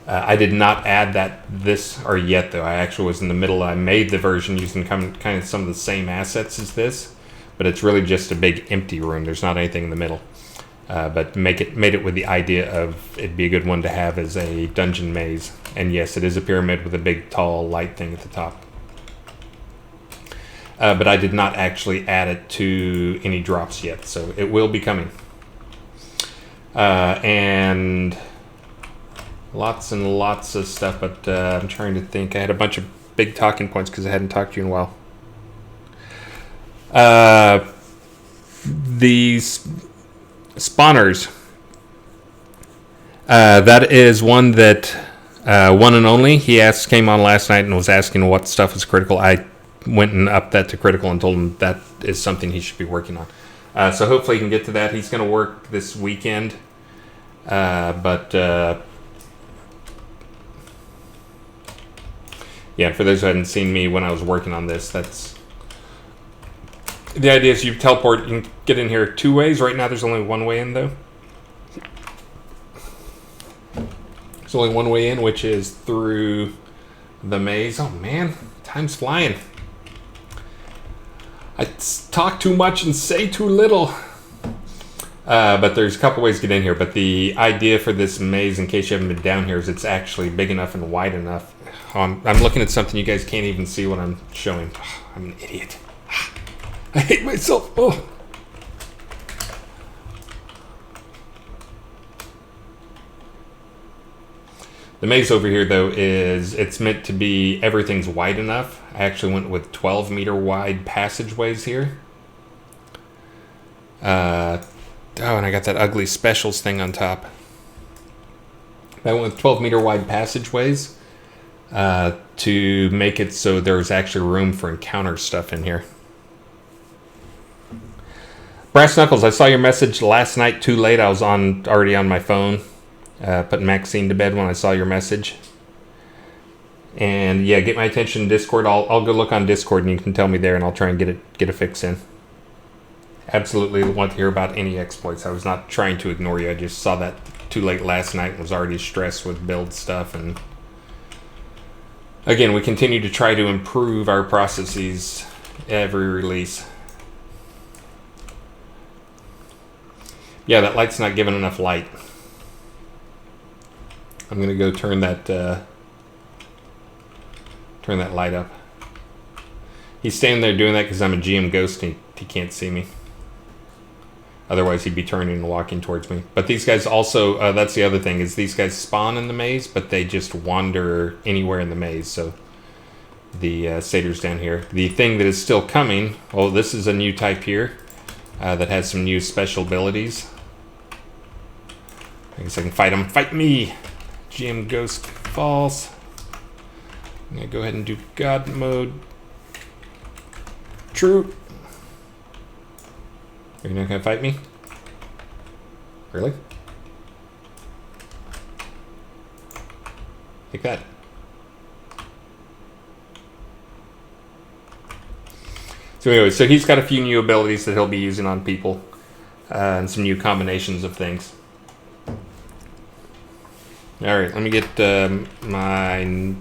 I did not add yet though. I actually was in the middle. I made the version using kind of some of the same assets as this, but it's really just a big empty room. There's not anything in the middle. But made it with the idea of it'd be a good one to have as a dungeon maze. And yes, it is a pyramid with a big tall light thing at the top. But I did not actually add it to any drops yet, so it will be coming. And lots and lots of stuff, but I'm trying to think. I had a bunch of big talking points because I hadn't talked to you in a while. These spawners. That is one that one and only. He came on last night and was asking what stuff is critical. I went and upped that to critical and told him that is something he should be working on. So hopefully he can get to that. He's going to work this weekend. Yeah, for those who hadn't seen me when I was working on this, that's the idea. Is you teleport, you can get in here 2 ways. Right now there's only one way in though. There's only one way in, which is through the maze. Oh man, time's flying. I talk too much and say too little. But there's a couple ways to get in here. But the idea for this maze, in case you haven't been down here, is it's actually big enough and wide enough. I'm looking at something you guys can't even see what I'm showing. I'm an idiot. I hate myself. Oh. The maze over here, though, it's meant to be everything's wide enough. I actually went with 12-meter wide passageways here. Oh, and I got that ugly specials thing on top. I went with 12-meter wide passageways to make it so there's actually room for encounter stuff in here. Brass Knuckles, I saw your message last night too late. I was already on my phone, putting Maxine to bed when I saw your message. And yeah, get my attention in Discord. I'll go look on Discord and you can tell me there and I'll try and get a fix in. Absolutely want to hear about any exploits. I was not trying to ignore you. I just saw that too late last night and was already stressed with build stuff. And again, we continue to try to improve our processes every release. Yeah, that light's not giving enough light. I'm gonna go turn that light up. He's standing there doing that because I'm a GM ghost and he can't see me. Otherwise, he'd be turning and walking towards me. But these guys also, that's the other thing, is these guys spawn in the maze, but they just wander anywhere in the maze. So the satyrs down here. The thing that is still coming, well, this is a new type here that has some new special abilities. I guess I can fight him. Fight me! GM Ghost false. I'm going to go ahead and do God mode. True. Are you not going to fight me? Really? Take that. So anyway, so he's got a few new abilities that he'll be using on people. And some new combinations of things. Alright, let me get my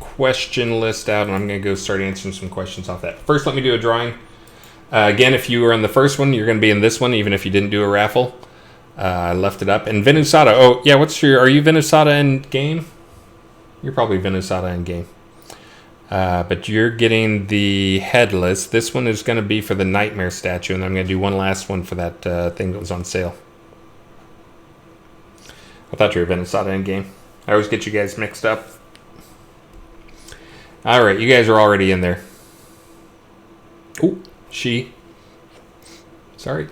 question list out and I'm going to go start answering some questions off that. First, let me do a drawing. Again, if you were in the first one, you're going to be in this one, even if you didn't do a raffle. I left it up. And Venusata. Oh, yeah, are you Venusata in game? You're probably Venusata in game. But you're getting the headless. This one is going to be for the Nightmare statue, and I'm going to do one last one for that thing that was on sale. I thought you were Venusata in game. I always get you guys mixed up. Alright, you guys are already in there. Oh. Sorry.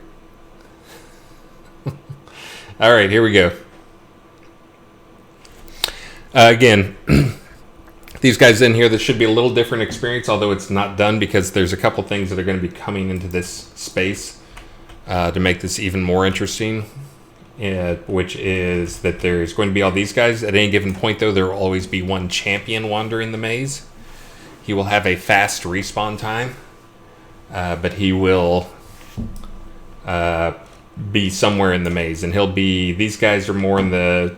All right, here we go. Again, these guys in here, this should be a little different experience, although it's not done because there's a couple things that are going to be coming into this space to make this even more interesting, which is that there's going to be all these guys. At any given point, though, there will always be one champion wandering the maze. He will have a fast respawn time. But he will be somewhere in the maze, and these guys are more in the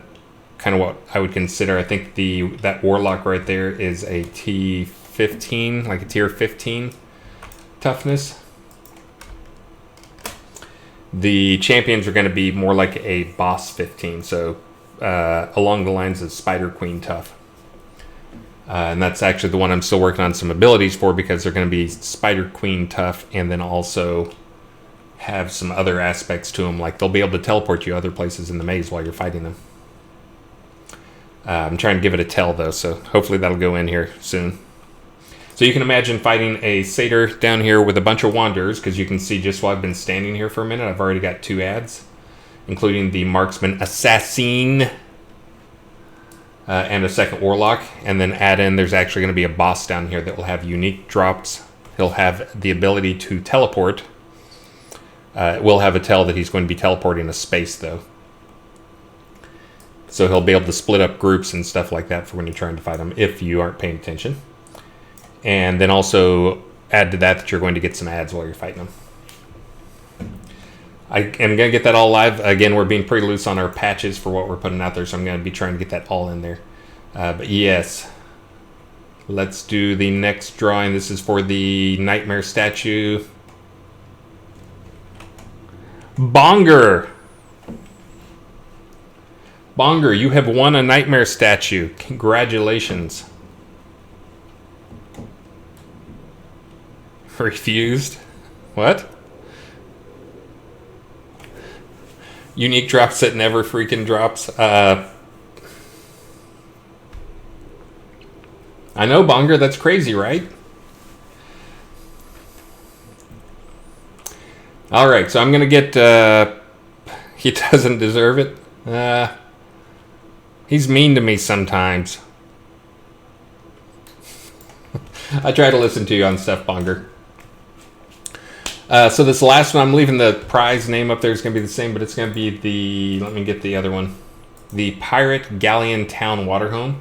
kind of what I would consider. I think that warlock right there is a T15, like a tier 15 toughness. The champions are going to be more like a boss 15, so along the lines of Spider Queen tough. And that's actually the one I'm still working on some abilities for, because they're going to be Spider Queen tough, and then also have some other aspects to them, like they'll be able to teleport you other places in the maze while you're fighting them. I'm trying to give it a tell though, so hopefully that'll go in here soon. So you can imagine fighting a satyr down here with a bunch of wanderers, because you can see just while I've been standing here for a minute, I've already got 2 ads, including the marksman assassin and a second warlock. And then add in, there's actually going to be a boss down here that will have unique drops. He'll have the ability to teleport. It will have a tell that he's going to be teleporting a space though. So he'll be able to split up groups and stuff like that for when you're trying to fight him, if you aren't paying attention. And then also add to that you're going to get some ads while you're fighting them. I am going to get that all live. Again, we're being pretty loose on our patches for what we're putting out there, so I'm going to be trying to get that all in there. But yes, let's do the next drawing. This is for the Nightmare statue. Bonger! Bonger, you have won a Nightmare statue. Congratulations. Refused? What? Unique drops that never freaking drops. I know, Bonger, that's crazy, right? Alright, so I'm gonna get, he doesn't deserve it. He's mean to me sometimes. I try to listen to you on stuff, Bonger. So this last one, I'm leaving the prize name up there. It's going to be the same, but it's going to be let me get the other one. The Pirate Galleon Town Waterhome.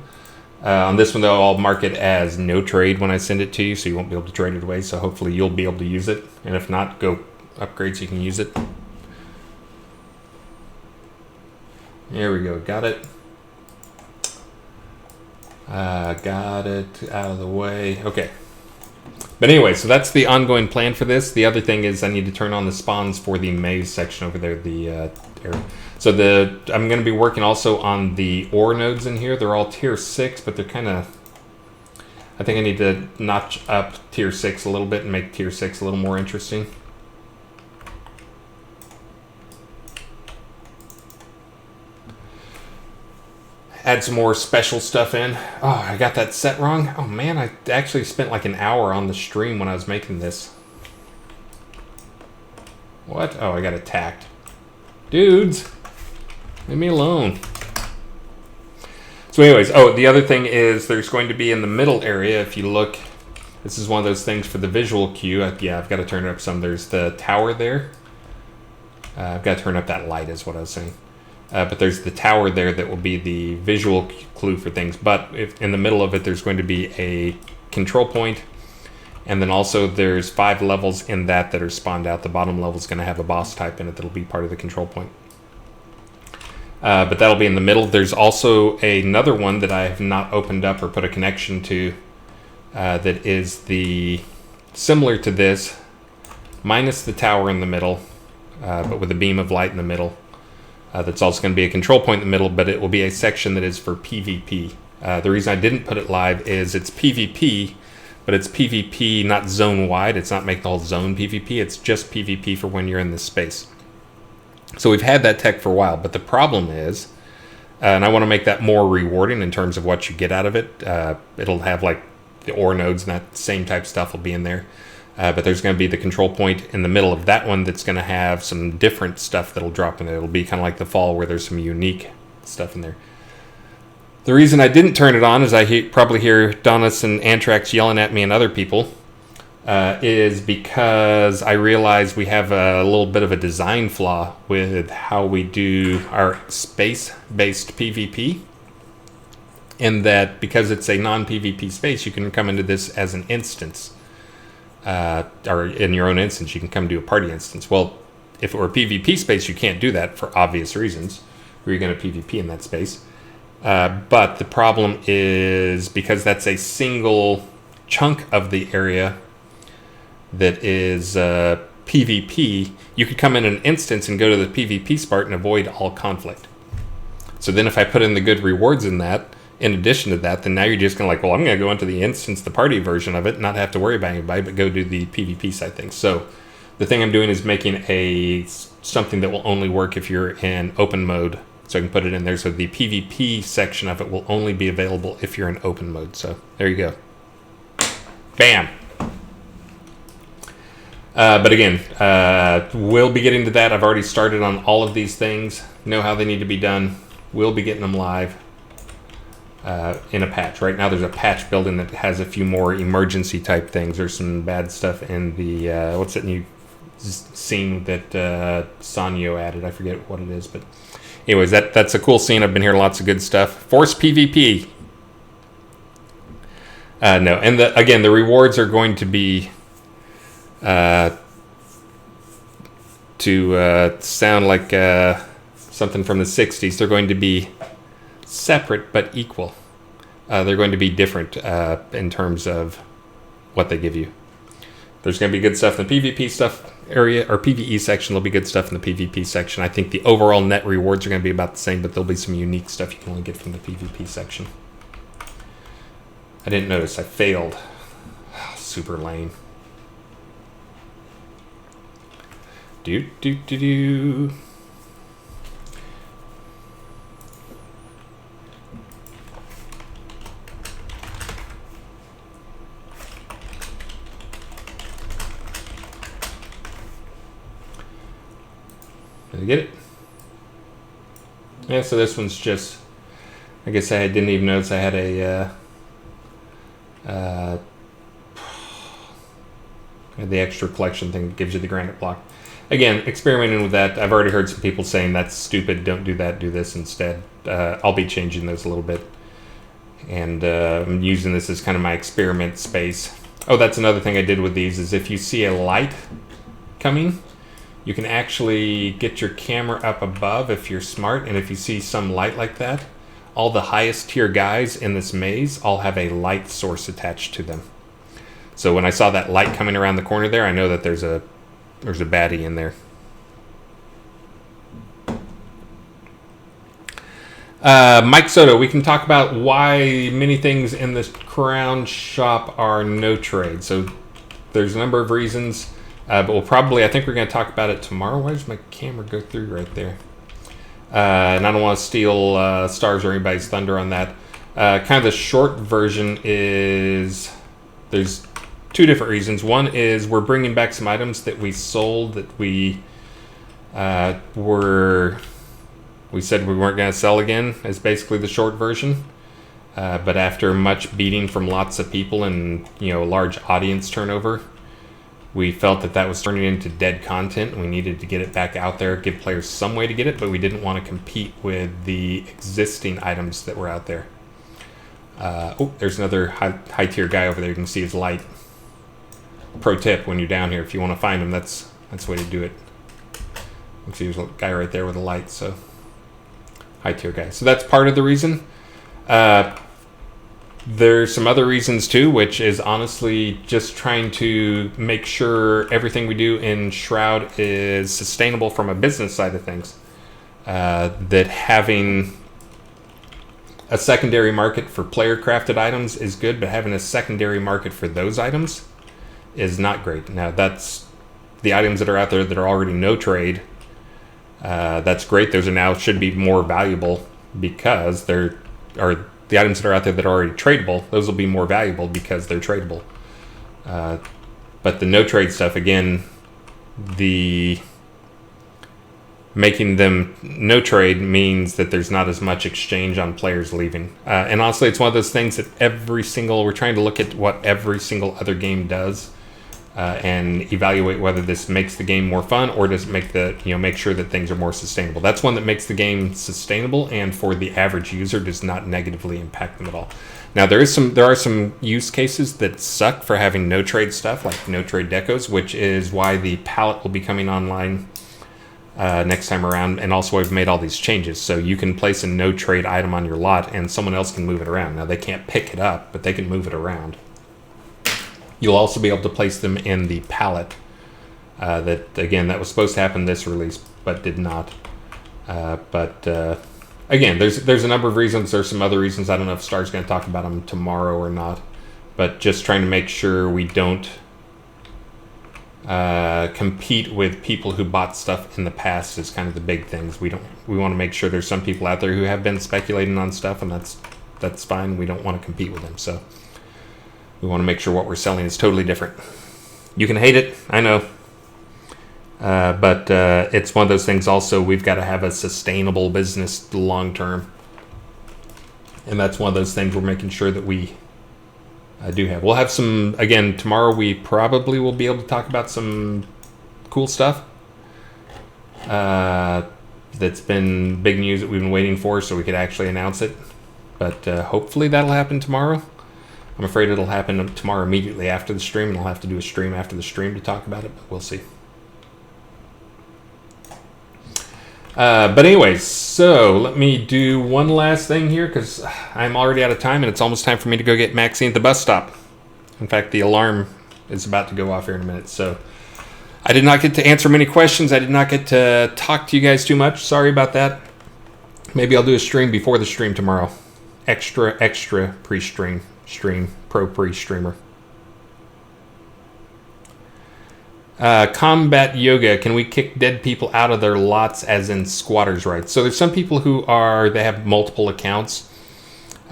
On this one, though, I'll mark it as no trade when I send it to you, so you won't be able to trade it away. So hopefully you'll be able to use it. And if not, go upgrade so you can use it. There we go. Got it. Got it out of the way. Okay. But anyway, so that's the ongoing plan for this. The other thing is I need to turn on the spawns for the maze section over there. So I'm going to be working also on the ore nodes in here. They're all tier 6, but they're kind of... I think I need to notch up tier 6 a little bit and make tier 6 a little more interesting. Add some more special stuff in. Oh, I got that set wrong. Oh man, I actually spent like an hour on the stream when I was making this. What? Oh, I got attacked. Dudes, leave me alone. So anyways, oh, the other thing is there's going to be in the middle area, if you look, this is one of those things for the visual cue. Yeah, I've got to turn it up some. There's the tower there. I've got to turn up that light is what I was saying. But there's the tower there that will be the visual clue for things. But if in the middle of it, there's going to be a control point. And then also there's 5 levels in that are spawned out. The bottom level is going to have a boss type in it that'll be part of the control point. But that'll be in the middle. There's also another one that I have not opened up or put a connection to that is similar to this, minus the tower in the middle, but with a beam of light in the middle. That's also going to be a control point in the middle, but it will be a section that is for PvP. The reason I didn't put it live is it's PvP, but it's PvP not zone-wide. It's not making the whole zone PvP. It's just PvP for when you're in this space. So we've had that tech for a while, but the problem is, and I want to make that more rewarding in terms of what you get out of it. It'll have like the ore nodes and that same type stuff will be in there. But there's going to be the control point in the middle of that one that's going to have some different stuff that'll drop in it. It'll be kind of like the fall where there's some unique stuff in there. The reason I didn't turn it on is I probably hear Donis and Antrax yelling at me and other people is because I realize we have a little bit of a design flaw with how we do our space-based PvP. In that because it's a non-PvP space, you can come into this as an instance. Or in your own instance, you can come to a party instance. Well, if it were PvP space, you can't do that for obvious reasons. Where you're going to PvP in that space. But the problem is because that's a single chunk of the area that is PvP, you could come in an instance and go to the PvP part and avoid all conflict. So then if I put in the good rewards in that, in addition to that, then now you're just going to like, well, I'm going to go into the instance, the party version of it, not have to worry about anybody, but go do the PvP side thing. So the thing I'm doing is making something that will only work if you're in open mode. So I can put it in there. So the PvP section of it will only be available if you're in open mode. So there you go. Bam. But again, we'll be getting to that. I've already started on all of these things, know how they need to be done. We'll be getting them live in a patch. Right now there's a patch building that has a few more emergency type things. There's some bad stuff in the, what's that new scene that Sanyo added? I forget what it is, but anyways, that's a cool scene. I've been hearing lots of good stuff. Force PvP. No, and again, the rewards are going to be to sound like something from the 60s. They're going to be separate but equal. They're going to be different in terms of what they give you. There's going to be good stuff in the PvP stuff area, or PvE section. There'll be good stuff in the PvP section. I think the overall net rewards are going to be about the same, but there'll be some unique stuff you can only get from the PvP section. I didn't notice. I failed. Super lame. Do. Did I get it? Yeah, so this one's just, I guess I didn't even notice I had the extra collection thing that gives you the granite block. Again, experimenting with that. I've already heard some people saying that's stupid, don't do that, do this instead. I'll be changing those a little bit. And I'm using this as kind of my experiment space. Oh, that's another thing I did with these, is if you see a light coming, you can actually get your camera up above if you're smart, and if you see some light like that, all the highest tier guys in this maze all have a light source attached to them. So when I saw that light coming around the corner there, I know that there's a baddie in there. Mike Soto, we can talk about why many things in this crown shop are no trade. So there's a number of reasons. But we'll probably, I think we're going to talk about it tomorrow. Why does my camera go through right there? And I don't want to steal stars or anybody's thunder on that. Kind of the short version is there's two different reasons. One is we're bringing back some items that we sold that we said we weren't going to sell again, is basically the short version. But after much beating from lots of people and a large audience turnover, we felt that was turning into dead content, and we needed to get it back out there, give players some way to get it, but we didn't want to compete with the existing items that were out there. There's another high tier guy over there. You can see his light. Pro tip when you're down here, if you want to find him, that's the way to do it. You can see there's a guy right there with a light, so high tier guy. So that's part of the reason. There's some other reasons too, which is honestly just trying to make sure everything we do in Shroud is sustainable from a business side of things. That having a secondary market for player crafted items is good, but having a secondary market for those items is not great. Now that's the items that are out there that are already no trade. That's great. Those are now should be more valuable because the items that are out there that are already tradable, those will be more valuable because they're tradable. But the no trade stuff, again, the making them no trade means that there's not as much exchange on players leaving. And honestly, it's one of those things that we're trying to look at what every single other game does and evaluate whether this makes the game more fun or does it make sure that things are more sustainable. That's one that makes the game sustainable and for the average user does not negatively impact them at all. Now there are some use cases that suck for having no trade stuff, like no trade decos, which is why the palette will be coming online next time around. And also, I've made all these changes, so you can place a no trade item on your lot, and someone else can move it around. Now they can't pick it up, but they can move it around. You'll also be able to place them in the pallet. That again, that was supposed to happen this release, but did not. Again, there's a number of reasons. There's some other reasons. I don't know if Star's going to talk about them tomorrow or not, but just trying to make sure we don't compete with people who bought stuff in the past is kind of the big things. We want to make sure there's some people out there who have been speculating on stuff, and that's fine. We don't want to compete with them, so we want to make sure what we're selling is totally different. You can hate it, I know. But it's one of those things also, we've got to have a sustainable business long term. And that's one of those things we're making sure that we do have. We'll have some, again, tomorrow we probably will be able to talk about some cool stuff. That's been big news that we've been waiting for, so we could actually announce it. But hopefully that'll happen tomorrow. I'm afraid it'll happen tomorrow immediately after the stream, and I'll have to do a stream after the stream to talk about it, but we'll see. But anyways, so let me do one last thing here, because I'm already out of time and it's almost time for me to go get Maxine at the bus stop. In fact, the alarm is about to go off here in a minute. So I did not get to answer many questions. I did not get to talk to you guys too much. Sorry about that. Maybe I'll do a stream before the stream tomorrow. Extra pre-stream. Pro pre-streamer. Combat yoga. Can we kick dead people out of their lots, as in squatters' rights? So there's some people who they have multiple accounts.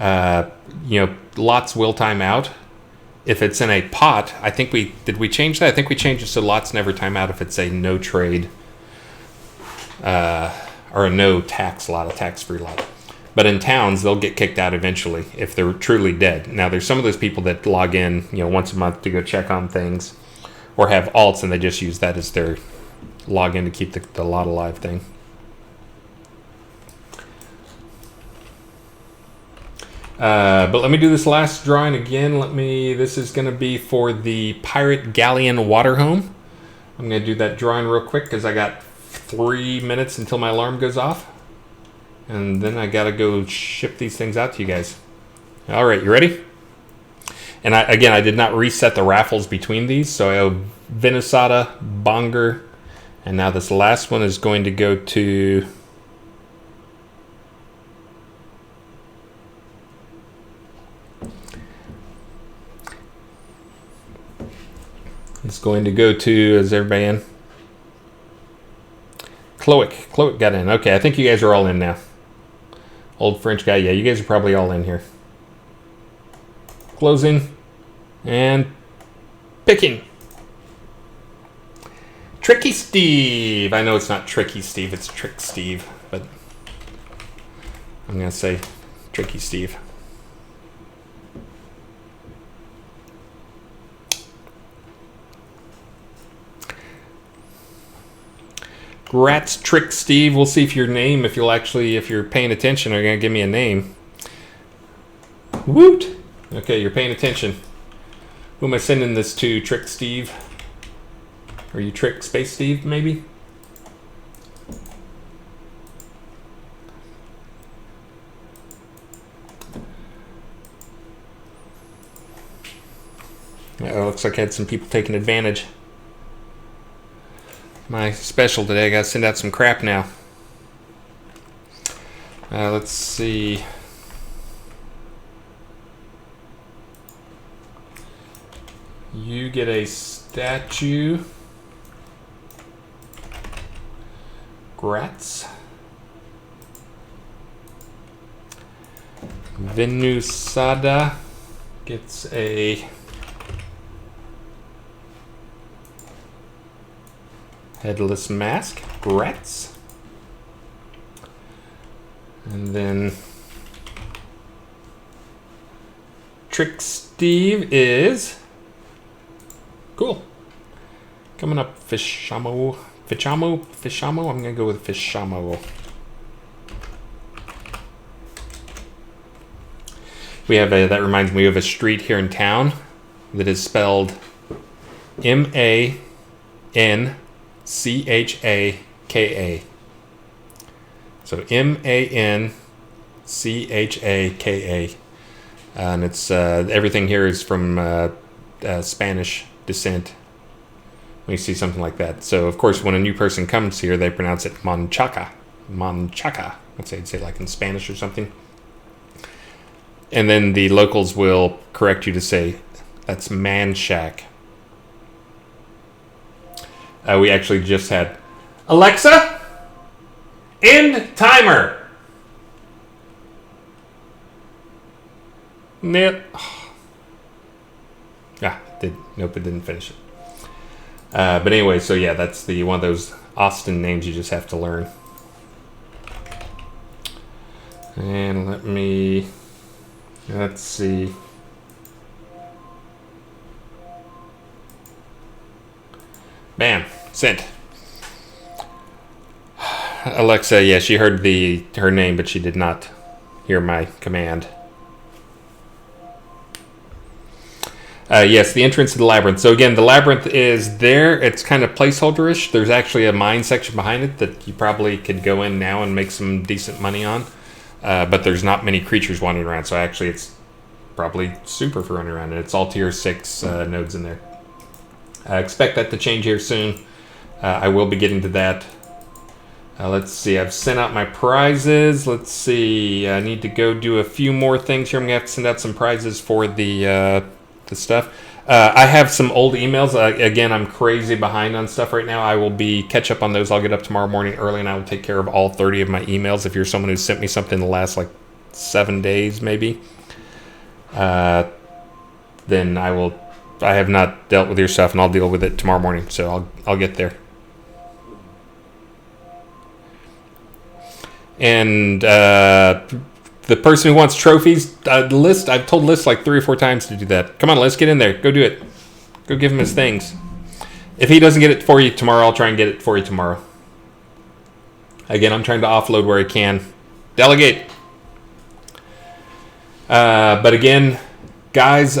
Lots will time out. If it's in a pot, I think did we change that? I think we changed it so lots never time out if it's a no trade or a no tax lot, a tax-free lot. But in towns, they'll get kicked out eventually if they're truly dead. Now, there's some of those people that log in, once a month to go check on things, or have alts, and they just use that as their login to keep the lot alive thing. But let me do this last drawing again. This is going to be for the Pirate Galleon water home. I'm going to do that drawing real quick because I got 3 minutes until my alarm goes off. And then I got to go ship these things out to you guys. All right, you ready? And I did not reset the raffles between these. So I have Venusatta, Bonger, and now this last one is going to go to... It's going to go to, is everybody in? Chloe got in. Okay, I think you guys are all in now. Old French guy, yeah, you guys are probably all in here. Closing and picking. Tricky Steve. I know it's not Tricky Steve, it's Trick Steve, but I'm going to say Tricky Steve. Rats Trick Steve. We'll see if your name, if you're paying attention, are going to give me a name. Woot! Okay, you're paying attention. Who am I sending this to? Trick Steve? Are you Trick Space Steve, maybe? Looks like I had some people taking advantage. My special today, I gotta send out some crap now. Let's see. You get a statue. Grats. Venusatta gets a headless mask. Grats. And then Trick Steve is cool. Coming up, Fishamo. I'm gonna go with Fishamo. We have that reminds me of a street here in town that is spelled MANCHAKA. So Manchaka. And it's everything here is from Spanish descent. When you see something like that. So, of course, when a new person comes here, they pronounce it Manchaca. Manchaca. Let's say, like in Spanish or something. And then the locals will correct you to say, that's Manchac. We actually just had, Alexa, end timer. Nope. Nope, it didn't finish it. But anyway, so yeah, that's one of those Austin names you just have to learn. And let's see. Bam, sent. Alexa, yeah, she heard her name, but she did not hear my command. Yes, the entrance to the labyrinth. So again, the labyrinth is there. It's kind of placeholder-ish. There's actually a mine section behind it that you probably could go in now and make some decent money on. But there's not many creatures wandering around. So actually, it's probably super for running around. And it's all tier 6 nodes in there. I expect that to change here soon. I will be getting to that. Let's see. I've sent out my prizes. Let's see. I need to go do a few more things here. I'm going to have to send out some prizes for the stuff. I have some old emails. Again, I'm crazy behind on stuff right now. I will catch up on those. I'll get up tomorrow morning early and I will take care of all 30 of my emails. If you're someone who sent me something in the last 7 days maybe, then I have not dealt with your stuff and I'll deal with it tomorrow morning. So I'll get there. And the person who wants trophies, List, I've told List 3 or 4 times to do that. Come on, List, get in there. Go do it. Go give him his things. If he doesn't get it for you tomorrow, I'll try and get it for you tomorrow. Again, I'm trying to offload where I can. Delegate. But again, guys,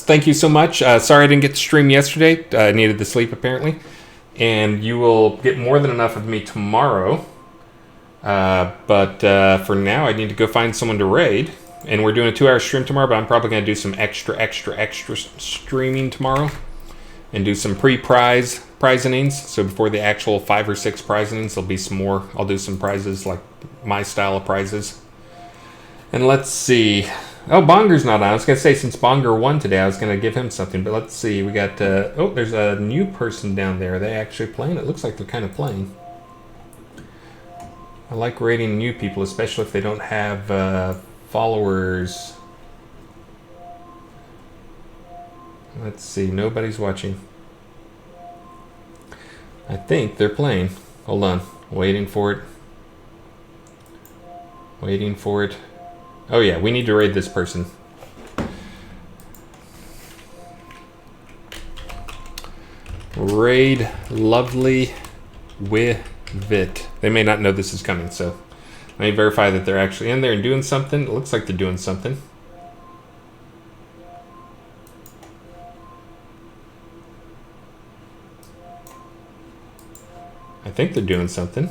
thank you so much. Sorry I didn't get to stream yesterday. I needed the sleep, apparently. And you will get more than enough of me tomorrow. But for now, I need to go find someone to raid. And we're doing a 2-hour stream tomorrow, but I'm probably going to do some extra streaming tomorrow. And do some prizings. So before the actual 5 or 6 prizings, there'll be some more. I'll do some prizes, like my style of prizes. And let's see. Oh, Bonger's not on. I was going to say, since Bonger won today, I was going to give him something. But let's see. We got, there's a new person down there. Are they actually playing? It looks like they're kind of playing. I like rating new people, especially if they don't have followers. Let's see, nobody's watching. I think they're playing. Hold on, waiting for it. Oh yeah, we need to raid this person. Raid Lovely with Vit. They may not know this is coming, so let me verify that they're actually in there and doing something. It looks like they're doing something. I think they're doing something.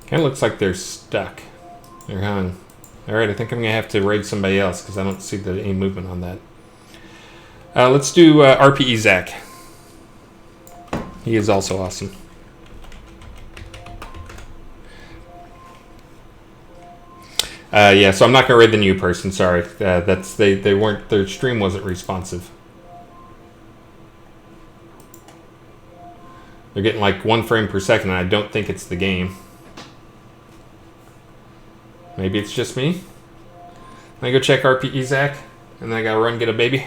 Kind of looks like they're stuck. They're hung. Alright, I think I'm going to have to raid somebody else because I don't see any movement on that. Let's do RPE Zach. He is also awesome. Yeah, so I'm not going to raid the new person. Sorry, they weren't. Their stream wasn't responsive. They're getting 1 frame per second, and I don't think it's the game. Maybe it's just me. Let me go check RPE Zach, and then I gotta run get a baby.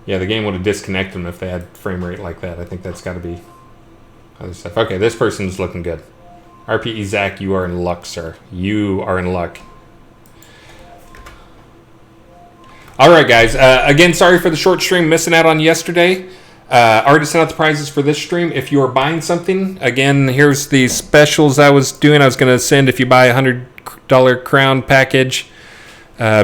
Yeah, the game would have disconnected them if they had frame rate like that. I think that's got to be other stuff. Okay, this person's looking good. RPE Zach, you are in luck, sir. You are in luck. All right, guys. Again, sorry for the short stream, missing out on yesterday. Already sent out the prizes for this stream. If you are buying something, again, here's the specials I was doing. I was going to send, if you buy a $100 crown package,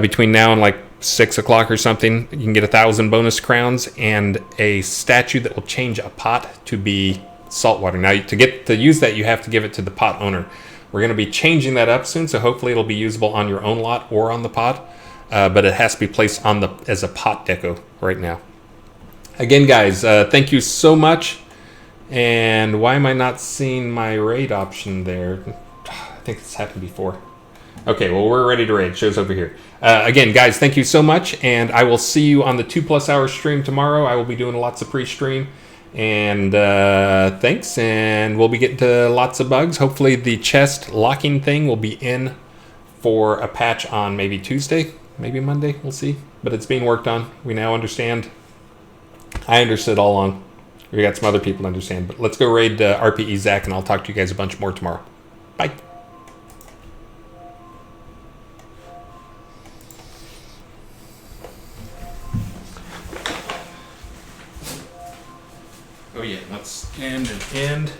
between now and like 6 o'clock or something. You can get 1,000 bonus crowns and a statue that will change a pot to be saltwater. Now, to use that, you have to give it to the pot owner. We're going to be changing that up soon, so hopefully it'll be usable on your own lot or on the pot. But it has to be placed on as a pot deco right now. Again, guys, thank you so much. And why am I not seeing my raid option there? I think this happened before. Okay, well, we're ready to raid. It shows over here. Again, guys, thank you so much. And I will see you on the 2+ hour stream tomorrow. I will be doing lots of pre-stream. And thanks. And we'll be getting to lots of bugs. Hopefully the chest locking thing will be in for a patch on maybe Tuesday, maybe Monday. We'll see. But it's being worked on. We now understand. I understood all along. We got some other people to understand. But let's go raid RPE Zach, and I'll talk to you guys a bunch more tomorrow. Bye. Oh yeah, let's end and end.